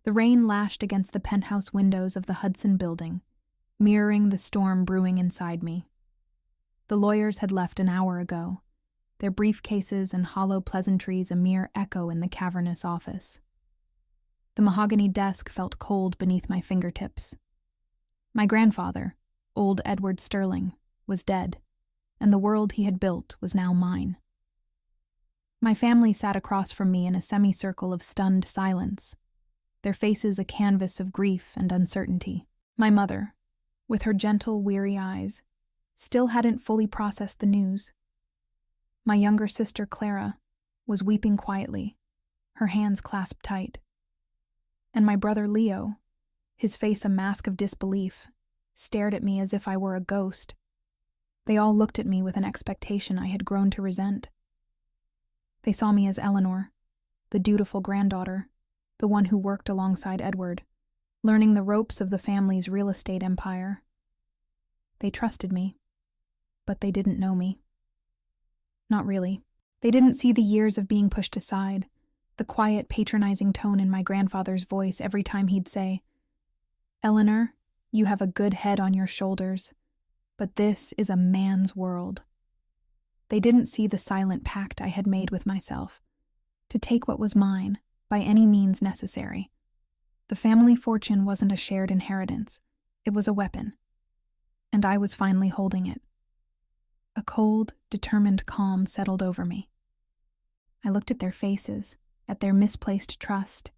The rain lashed against the penthouse windows of the Hudson building, mirroring the storm brewing inside me. The lawyers had left an hour ago, their briefcases and hollow pleasantries a mere echo in the cavernous office. The mahogany desk felt cold beneath my fingertips. My grandfather, old Edward Sterling, was dead, and the world he had built was now mine. My family sat across from me in a semicircle of stunned silence, their faces a canvas of grief and uncertainty. My mother, with her gentle, weary eyes, still hadn't fully processed the news. My younger sister, Clara, was weeping quietly, her hands clasped tight. And my brother Leo, his face a mask of disbelief, stared at me as if I were a ghost. They all looked at me with an expectation I had grown to resent. They saw me as Eleanor, the dutiful granddaughter, the one who worked alongside Edward, learning the ropes of the family's real estate empire. They trusted me, but they didn't know me. Not really. They didn't see the years of being pushed aside, the quiet, patronizing tone in my grandfather's voice every time he'd say, "Eleanor, you have a good head on your shoulders, but this is a man's world." They didn't see the silent pact I had made with myself, to take what was mine, by any means necessary. The family fortune wasn't a shared inheritance, it was a weapon, and I was finally holding it. A cold, determined calm settled over me. I looked at their faces, at their misplaced trust,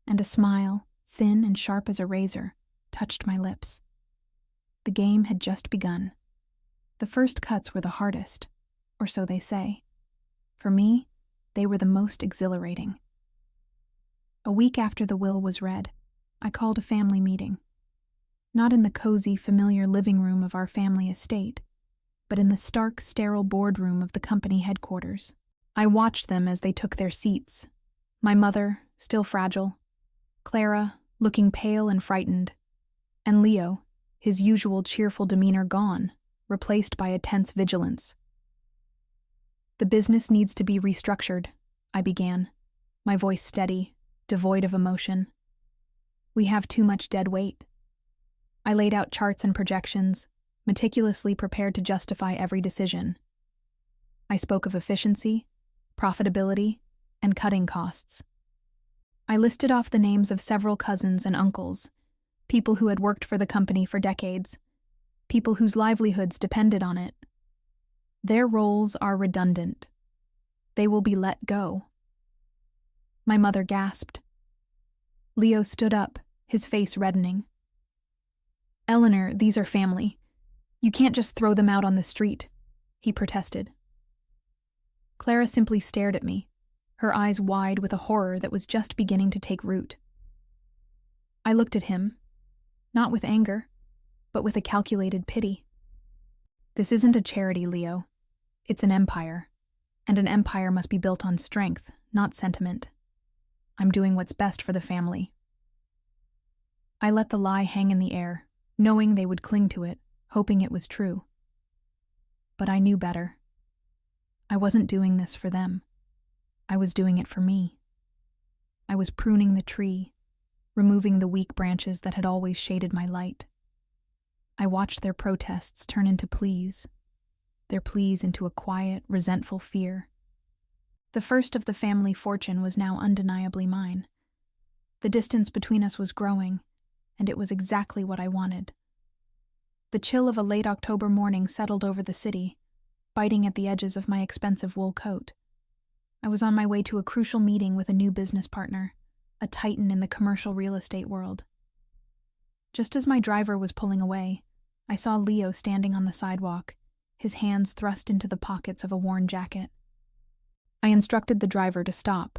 and a smile, thin and sharp as a razor, touched my lips. The game had just begun. The first cuts were the hardest, or so they say. For me, they were the most exhilarating. A week after the will was read, I called a family meeting. Not in the cozy, familiar living room of our family estate, but in the stark, sterile boardroom of the company headquarters. I watched them as they took their seats. My mother, still fragile, Clara, looking pale and frightened, and Leo, his usual cheerful demeanor gone, replaced by a tense vigilance. "The business needs to be restructured," I began, my voice steady, devoid of emotion. "We have too much dead weight." I laid out charts and projections, meticulously prepared to justify every decision. I spoke of efficiency, profitability, and cutting costs. I listed off the names of several cousins and uncles, people who had worked for the company for decades, people whose livelihoods depended on it. Their roles are redundant. They will be let go. My mother gasped. Leo stood up, his face reddening. "Eleanor, these are family. You can't just throw them out on the street," he protested. Clara simply stared at me, her eyes wide with a horror that was just beginning to take root. I looked at him, not with anger, but with a calculated pity. "This isn't a charity, Leo. It's an empire, and an empire must be built on strength, not sentiment. I'm doing what's best for the family." I let the lie hang in the air, knowing they would cling to it, hoping it was true. But I knew better. I wasn't doing this for them. I was doing it for me. I was pruning the tree, removing the weak branches that had always shaded my light. I watched their protests turn into pleas, their pleas into a quiet, resentful fear. The first of the family fortune was now undeniably mine. The distance between us was growing, and it was exactly what I wanted. The chill of a late October morning settled over the city, biting at the edges of my expensive wool coat. I was on my way to a crucial meeting with a new business partner, a titan in the commercial real estate world. Just as my driver was pulling away, I saw Leo standing on the sidewalk, his hands thrust into the pockets of a worn jacket. I instructed the driver to stop.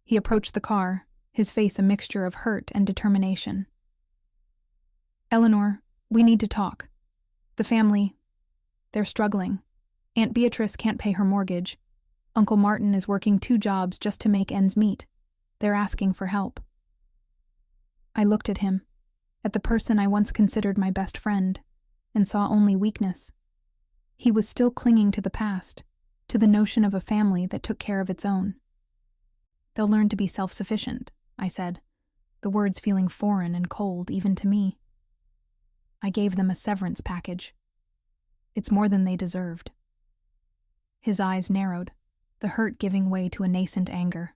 He approached the car, his face a mixture of hurt and determination. "Eleanor, we need to talk. The family, they're struggling. Aunt Beatrice can't pay her mortgage. Uncle Martin is working 2 jobs just to make ends meet. They're asking for help." I looked at him, at the person I once considered my best friend, and saw only weakness. He was still clinging to the past, to the notion of a family that took care of its own. "They'll learn to be self-sufficient," I said. the words feeling foreign and cold even to me. I gave them a severance package. It's more than they deserved. His eyes narrowed, the hurt giving way to a nascent anger.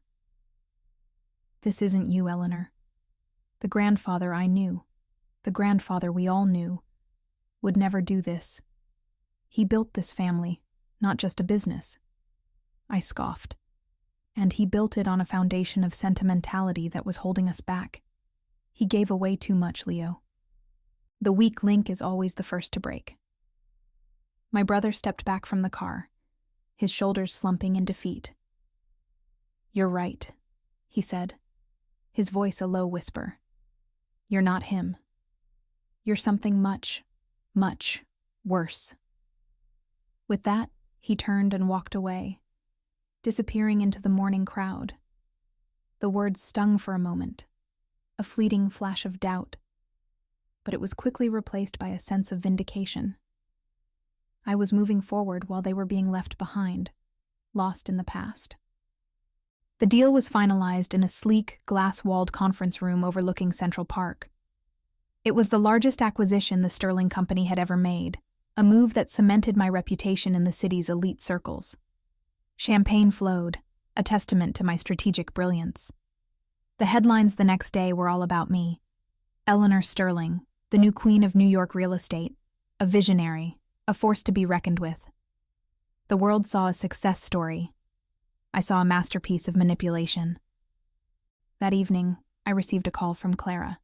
This isn't you, Eleanor. The grandfather I knew, the grandfather we all knew, would never do this. He built this family, not just a business. I scoffed. And he built it on a foundation of sentimentality that was holding us back. He gave away too much, Leo. The weak link is always the first to break. My brother stepped back from the car, his shoulders slumping in defeat. You're right, he said, his voice a low whisper. You're not him. You're something much, much worse. With that, he turned and walked away, disappearing into the morning crowd. The words stung for a moment, a fleeting flash of doubt, but it was quickly replaced by a sense of vindication. I was moving forward while they were being left behind, lost in the past. The deal was finalized in a sleek, glass-walled conference room overlooking Central Park. It was the largest acquisition the Sterling Company had ever made, a move that cemented my reputation in the city's elite circles. Champagne flowed, a testament to my strategic brilliance. The headlines the next day were all about me. Eleanor Sterling, the new queen of New York real estate, a visionary, a force to be reckoned with. The world saw a success story. I saw a masterpiece of manipulation. That evening, I received a call from Clara.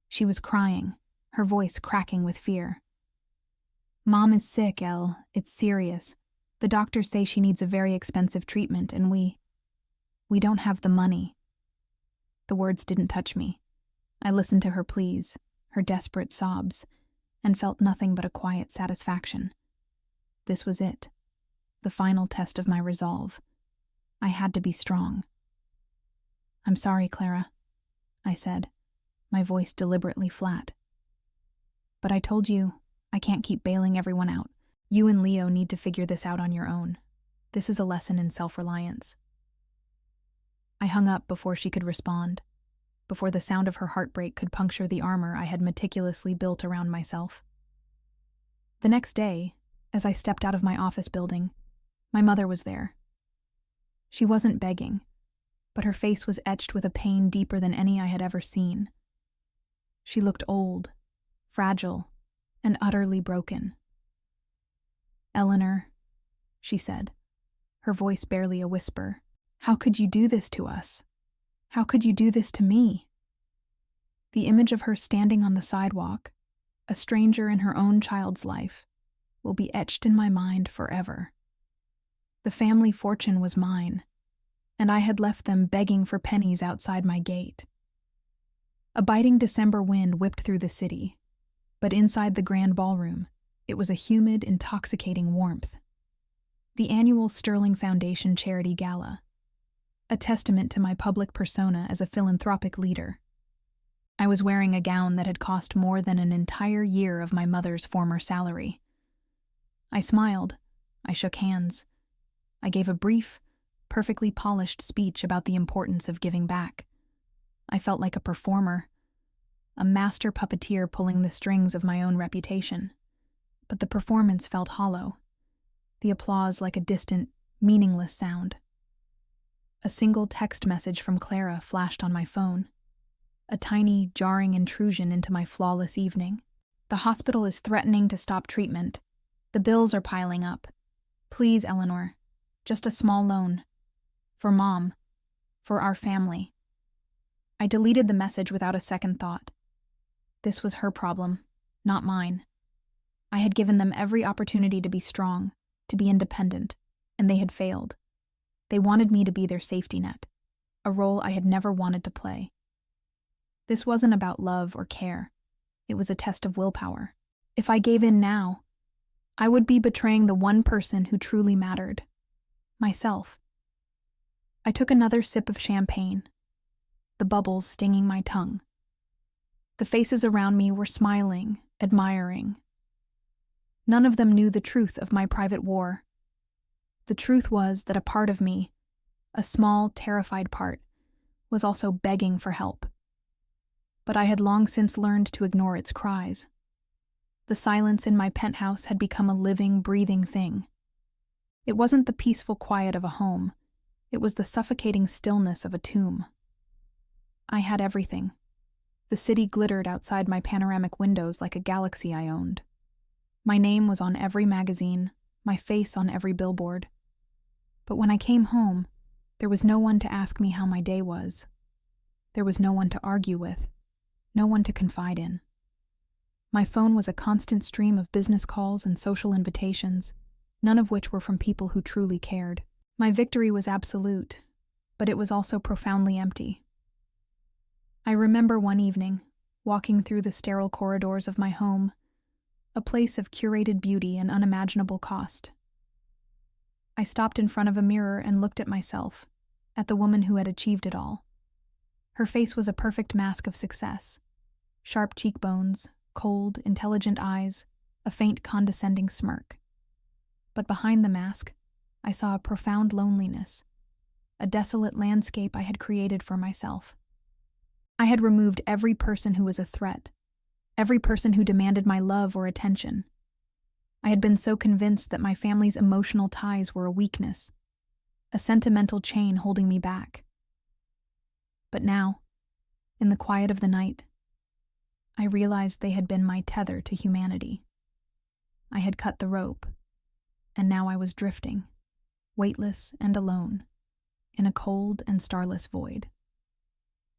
She was crying, her voice cracking with fear. Mom is sick, Elle. It's serious. The doctors say she needs a very expensive treatment, and we don't have the money. The words didn't touch me. I listened to her pleas, her desperate sobs, and felt nothing but a quiet satisfaction. This was it, the final test of my resolve. I had to be strong. I'm sorry, Clara, I said, my voice deliberately flat. But I told you, I can't keep bailing everyone out. You and Leo need to figure this out on your own. This is a lesson in self-reliance. I hung up before she could respond, before the sound of her heartbreak could puncture the armor I had meticulously built around myself. The next day, as I stepped out of my office building, my mother was there. She wasn't begging, but her face was etched with a pain deeper than any I had ever seen. She looked old, fragile, and utterly broken. Eleanor, she said, her voice barely a whisper, how could you do this to us? How could you do this to me? The image of her standing on the sidewalk, a stranger in her own child's life, will be etched in my mind forever. The family fortune was mine, and I had left them begging for pennies outside my gate. A biting December wind whipped through the city, but inside the grand ballroom, it was a humid, intoxicating warmth. The annual Sterling Foundation Charity Gala, a testament to my public persona as a philanthropic leader. I was wearing a gown that had cost more than an entire year of my mother's former salary. I smiled. I shook hands. I gave a brief, perfectly polished speech about the importance of giving back. I felt like a performer, a master puppeteer pulling the strings of my own reputation. But the performance felt hollow, the applause like a distant, meaningless sound. A single text message from Clara flashed on my phone, a tiny, jarring intrusion into my flawless evening. The hospital is threatening to stop treatment. The bills are piling up. Please, Eleanor, just a small loan. For Mom. For our family. I deleted the message without a second thought. This was her problem, not mine. I had given them every opportunity to be strong, to be independent, and they had failed. They wanted me to be their safety net, a role I had never wanted to play. This wasn't about love or care. It was a test of willpower. If I gave in now, I would be betraying the one person who truly mattered, myself. I took another sip of champagne, the bubbles stinging my tongue. The faces around me were smiling, admiring. None of them knew the truth of my private war. The truth was that a part of me, a small, terrified part, was also begging for help. but I had long since learned to ignore its cries. The silence in my penthouse had become a living, breathing thing. It wasn't the peaceful quiet of a home. It was the suffocating stillness of a tomb. I had everything. The city glittered outside my panoramic windows like a galaxy I owned. My name was on every magazine, my face on every billboard. But when I came home, there was no one to ask me how my day was. There was no one to argue with, no one to confide in. My phone was a constant stream of business calls and social invitations, none of which were from people who truly cared. My victory was absolute, but it was also profoundly empty. I remember one evening, walking through the sterile corridors of my home, a place of curated beauty and unimaginable cost. I stopped in front of a mirror and looked at myself, at the woman who had achieved it all. Her face was a perfect mask of success. Sharp cheekbones, cold, intelligent eyes, a faint condescending smirk. But behind the mask, I saw a profound loneliness, a desolate landscape I had created for myself. I had removed every person who was a threat, every person who demanded my love or attention. I had been so convinced that my family's emotional ties were a weakness, a sentimental chain holding me back. But now, in the quiet of the night, I realized they had been my tether to humanity. I had cut the rope, and now I was drifting, weightless and alone, in a cold and starless void.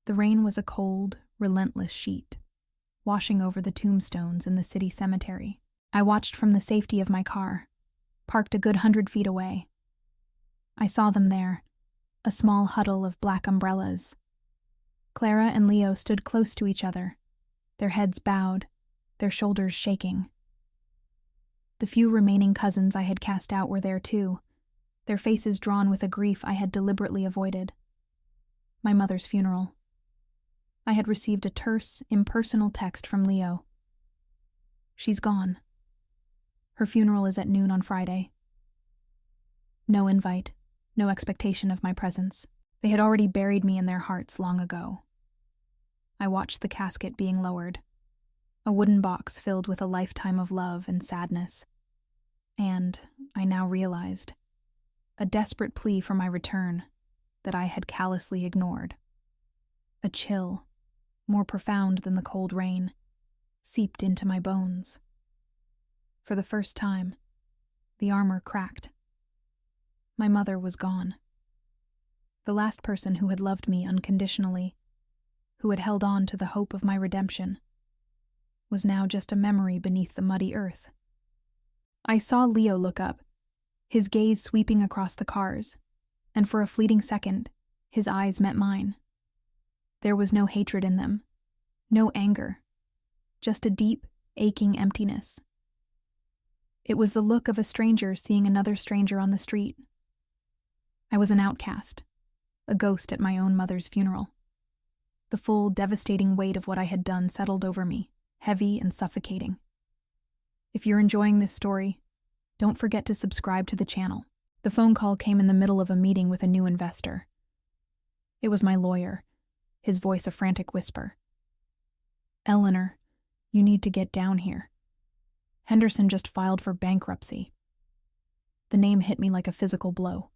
The rain was a cold, relentless sheet, washing over the tombstones in the city cemetery. I watched from the safety of my car, parked a good 100 feet away. I saw them there, a small huddle of black umbrellas. Clara and Leo stood close to each other, their heads bowed, their shoulders shaking. The few remaining cousins I had cast out were there too, their faces drawn with a grief I had deliberately avoided. My mother's funeral. I had received a terse, impersonal text from Leo. She's gone. Her funeral is at noon on Friday. No invite, no expectation of my presence. They had already buried me in their hearts long ago. I watched the casket being lowered, a wooden box filled with a lifetime of love and sadness. And, I now realized, a desperate plea for my return that I had callously ignored. A chill, more profound than the cold rain, seeped into my bones. For the first time, the armor cracked. My mother was gone. The last person who had loved me unconditionally, who had held on to the hope of my redemption, was now just a memory beneath the muddy earth. I saw Leo look up, his gaze sweeping across the cars, and for a fleeting second, his eyes met mine. There was no hatred in them, no anger, just a deep, aching emptiness. It was the look of a stranger seeing another stranger on the street. I was an outcast, a ghost at my own mother's funeral. The full, devastating weight of what I had done settled over me, heavy and suffocating. If you're enjoying this story, don't forget to subscribe to the channel. The phone call came in the middle of a meeting with a new investor. It was my lawyer, his voice a frantic whisper. "Eleanor, you need to get down here. Henderson just filed for bankruptcy." The name hit me like a physical blow.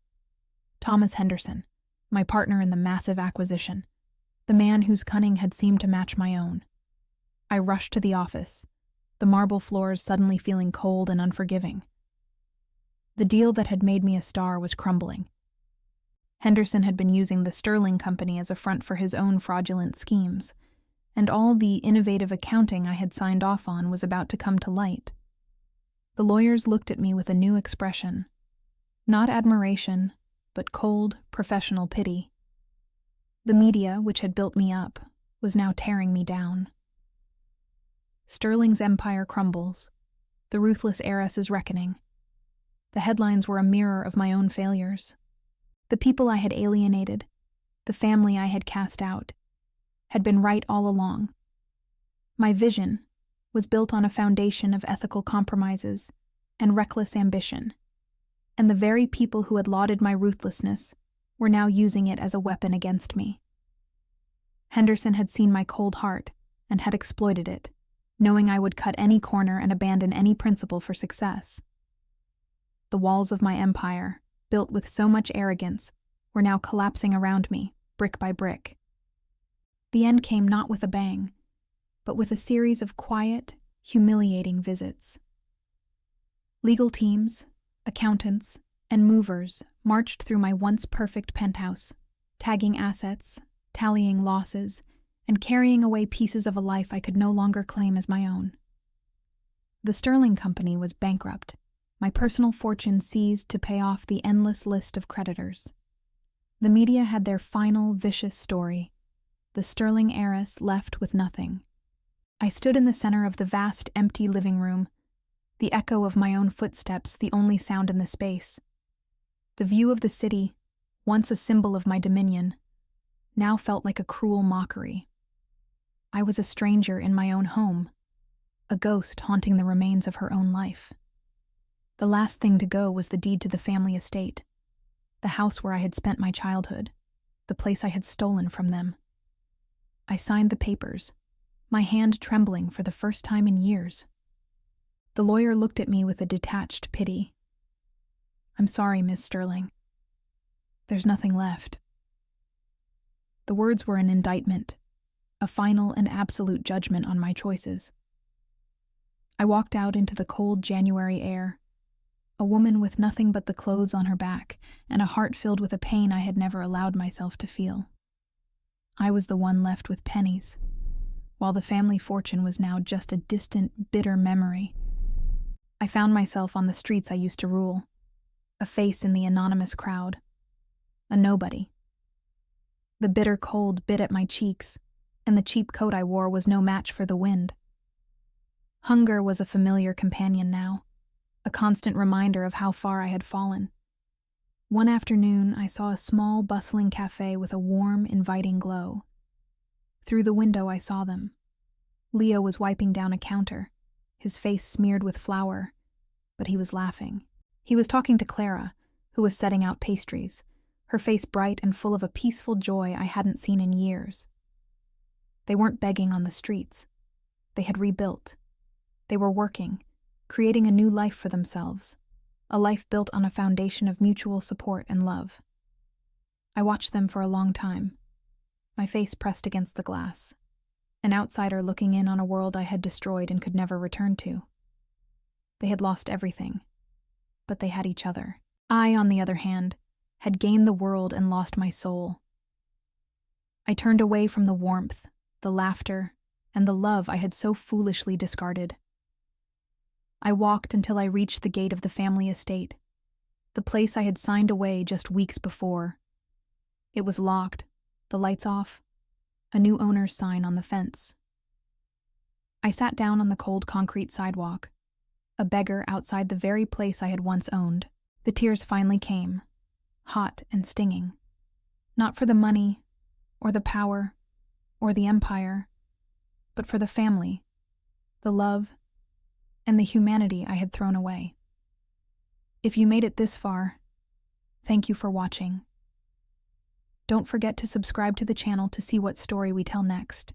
Thomas Henderson, my partner in the massive acquisition, the man whose cunning had seemed to match my own. I rushed to the office, the marble floors suddenly feeling cold and unforgiving. The deal that had made me a star was crumbling. Henderson had been using the Sterling Company as a front for his own fraudulent schemes, and all the innovative accounting I had signed off on was about to come to light. The lawyers looked at me with a new expression. Not admiration, but cold, professional pity. The media, which had built me up, was now tearing me down. Sterling's empire crumbles. The ruthless heiress is reckoning. The headlines were a mirror of my own failures. The people I had alienated, the family I had cast out, had been right all along. My vision was built on a foundation of ethical compromises and reckless ambition, and the very people who had lauded my ruthlessness were now using it as a weapon against me. Henderson had seen my cold heart, and had exploited it, knowing I would cut any corner and abandon any principle for success. The walls of my empire, built with so much arrogance, were now collapsing around me, brick by brick. The end came not with a bang, but with a series of quiet, humiliating visits. Legal teams, accountants, and movers marched through my once perfect penthouse, tagging assets, tallying losses, and carrying away pieces of a life I could no longer claim as my own. The Sterling Company was bankrupt, my personal fortune seized to pay off the endless list of creditors. The media had their final vicious story, the Sterling heiress left with nothing. I stood in the center of the vast empty living room, the echo of my own footsteps the only sound in the space. The view of the city, once a symbol of my dominion, now felt like a cruel mockery. I was a stranger in my own home, a ghost haunting the remains of her own life. The last thing to go was the deed to the family estate, the house where I had spent my childhood, the place I had stolen from them. I signed the papers, my hand trembling for the first time in years. The lawyer looked at me with a detached pity. "I'm sorry, Miss Sterling. There's nothing left." The words were an indictment, a final and absolute judgment on my choices. I walked out into the cold January air, a woman with nothing but the clothes on her back and a heart filled with a pain I had never allowed myself to feel. I was the one left with pennies, while the family fortune was now just a distant, bitter memory. I found myself on the streets I used to rule, a face in the anonymous crowd, a nobody. The bitter cold bit at my cheeks, and the cheap coat I wore was no match for the wind. Hunger was a familiar companion now, a constant reminder of how far I had fallen. One afternoon, I saw a small, bustling cafe with a warm, inviting glow. Through the window, I saw them. Leo was wiping down a counter, his face smeared with flour, but he was laughing. He was talking to Clara, who was setting out pastries, her face bright and full of a peaceful joy I hadn't seen in years. They weren't begging on the streets. They had rebuilt. They were working, creating a new life for themselves, a life built on a foundation of mutual support and love. I watched them for a long time, my face pressed against the glass, an outsider looking in on a world I had destroyed and could never return to. They had lost everything, but they had each other. I, on the other hand, had gained the world and lost my soul. I turned away from the warmth, the laughter, and the love I had so foolishly discarded. I walked until I reached the gate of the family estate, the place I had signed away just weeks before. It was locked, the lights off, a new owner's sign on the fence. I sat down on the cold concrete sidewalk, a beggar outside the very place I had once owned. The tears finally came, hot and stinging, not for the money, or the power, or the empire, but for the family, the love, and the humanity I had thrown away. If you made it this far, thank you for watching. Don't forget to subscribe to the channel to see what story we tell next.